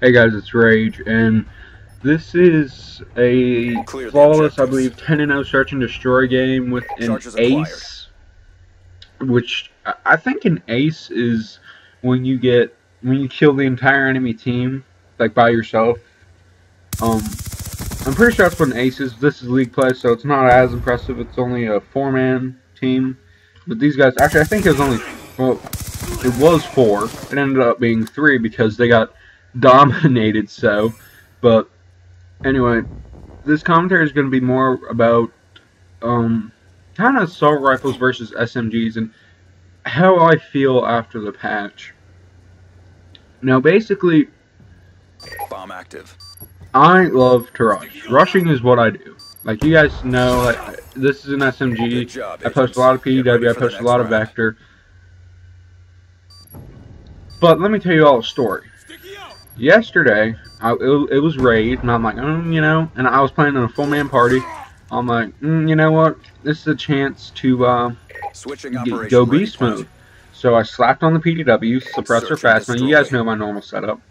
Hey guys, it's Rage, and this is a flawless, I believe, 10-0 search and destroy game with an ace. Which I think an ace is when you kill the entire enemy team, like by yourself. I'm pretty sure that's what an ace is. This is league play, so it's not as impressive. It's only a 4-man team, but these guys actually, I think it was only it was 4. It ended up being 3 because they got dominated. But anyway, this commentary is going to be more about kind of assault rifles versus SMGs and how I feel after the patch. Now, basically, bomb active. I love to rush. Rushing is what I do. Like you guys know, like, this is an SMG. Job, I post a lot of PW. I post a lot of Vector. But let me tell you all a story. Yesterday, it was raid, and I'm like, you know, and I was playing in a full-man party. I'm like, you know what? This is a chance to go beast mode. So I slapped on the PW, suppressor fast. Now you guys know my normal setup,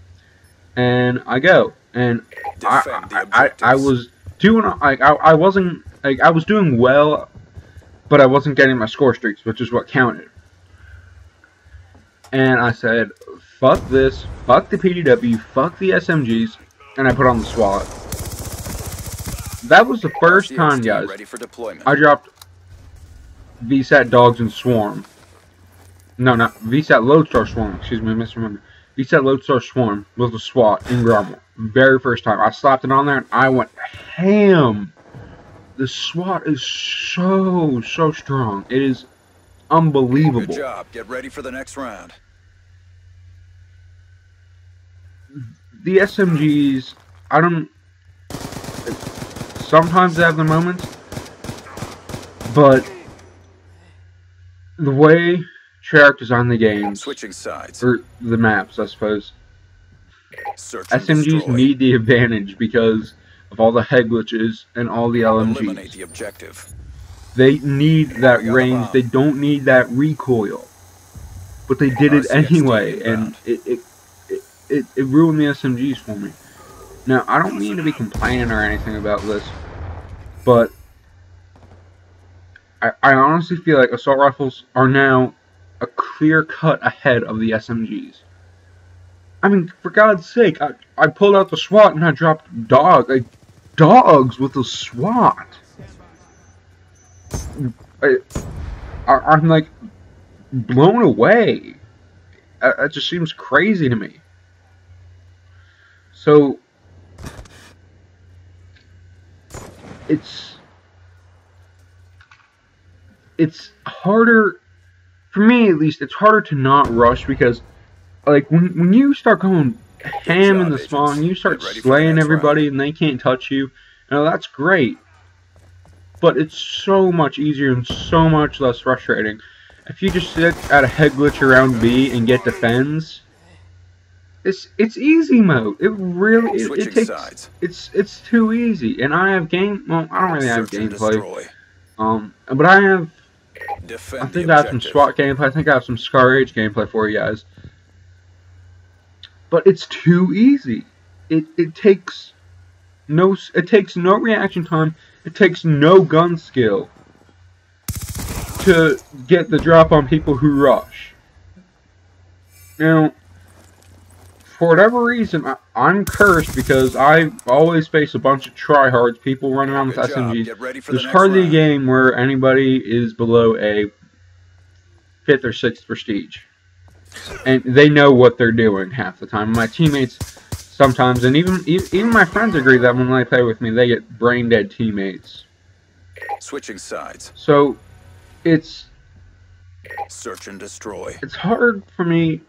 and I go, and I was doing like I wasn't like I was doing well, but I wasn't getting my score streaks, which is what counted. And I said, fuck this, fuck the PDW, fuck the SMGs, and I put on the SWAT. That was the first time, guys, I dropped VSAT Dogs and Swarm. No, not VSAT Lodestar Swarm, excuse me, I misremembered. VSAT Lodestar Swarm was the SWAT in Grumble. Very first time. I slapped it on there and I went ham. The SWAT is so strong. It is unbelievable. Good job. Get ready for the next round. The SMGs, I don't... Sometimes they have their moments, but the way Treyarch designed the games, switching sides, or the maps, I suppose, SMGs destroy. need the advantage because of all the head glitches and all the LMGs. Eliminate the objective. They need that range. They don't need that recoil, but they did it anyway, and it ruined the SMGs for me. Now, I don't mean to be complaining or anything about this, but I honestly feel like assault rifles are now a clear cut ahead of the SMGs. I mean, for God's sake, I pulled out the SWAT and I dropped dogs with the SWAT. I'm like blown away. It just seems crazy to me. So it's harder, for me at least, it's harder to not rush because, like, when you start going ham in the spawn, you start slaying everybody and they can't touch you, that's great. But it's so much easier and so much less frustrating. If you just sit at a head glitch around B and get defends, it's easy mode. It really it takes sides. It's too easy. And I have well, I don't really have gameplay. But I think I have some SWAT gameplay. I think I have some Scar Age gameplay for you guys. But it's too easy. It takes no reaction time. It takes no gun skill to get the drop on people who rush. Now, for whatever reason, I'm cursed because I always face a bunch of tryhards, people running around with SMGs. There's hardly a game where anybody is below a 5th or 6th prestige. And they know what they're doing half the time. My teammates sometimes, and even my friends agree that when they play with me, they get brain dead teammates. Switching sides. So it's search and destroy. It's hard for me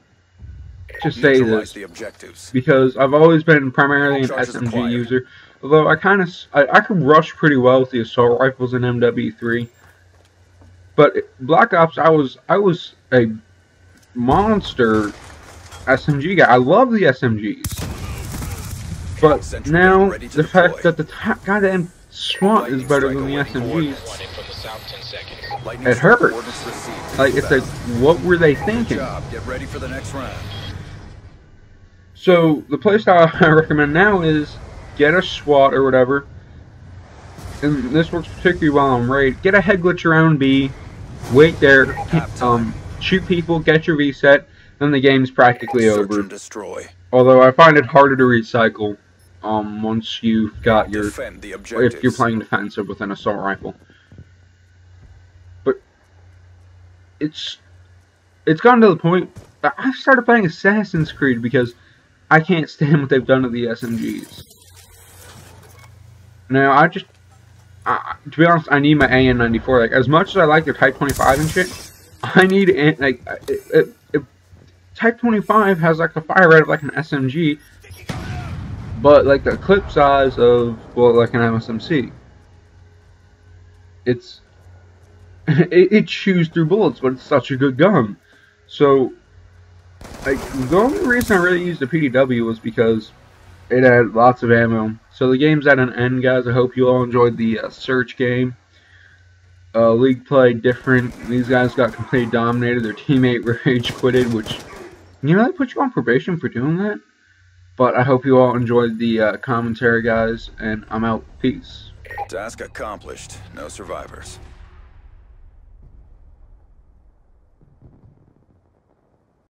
to say this because I've always been primarily an SMG user. Although I could rush pretty well with the assault rifles in MW3. But Black Ops, I was a monster SMG guy. I love the SMGs. But now, the fact that the goddamn SWAT is better than the SMGs, it hurts. Like, it's like, what were they thinking? Get ready for the next round. So the playstyle I recommend now is get a SWAT or whatever, and this works particularly well on raid. Get a head glitch around B, wait there, shoot people, get your reset, then the game's practically Search over. and destroy. Although I find it harder to recycle once you've got your, Defend the if you're objectives. playing defensive with an assault rifle. But it's gotten to the point that I've started playing Assassin's Creed because I can't stand what they've done to the SMGs. Now, to be honest, I need my AN-94. Like, as much as I like the Type 25 and shit, I need, like, Type 25 has, like, a fire rate of, like, an SMG, but, like, the clip size of, well, like an MSMC. It chews through bullets, but it's such a good gun. So, like, the only reason I really used the PDW was because it had lots of ammo. So the game's at an end, guys. I hope you all enjoyed the search game. League play different. These guys got completely dominated. Their teammate rage quitted, which, you know, they put you on probation for doing that. But I hope you all enjoyed the commentary, guys, and I'm out. Peace. Task accomplished. No survivors.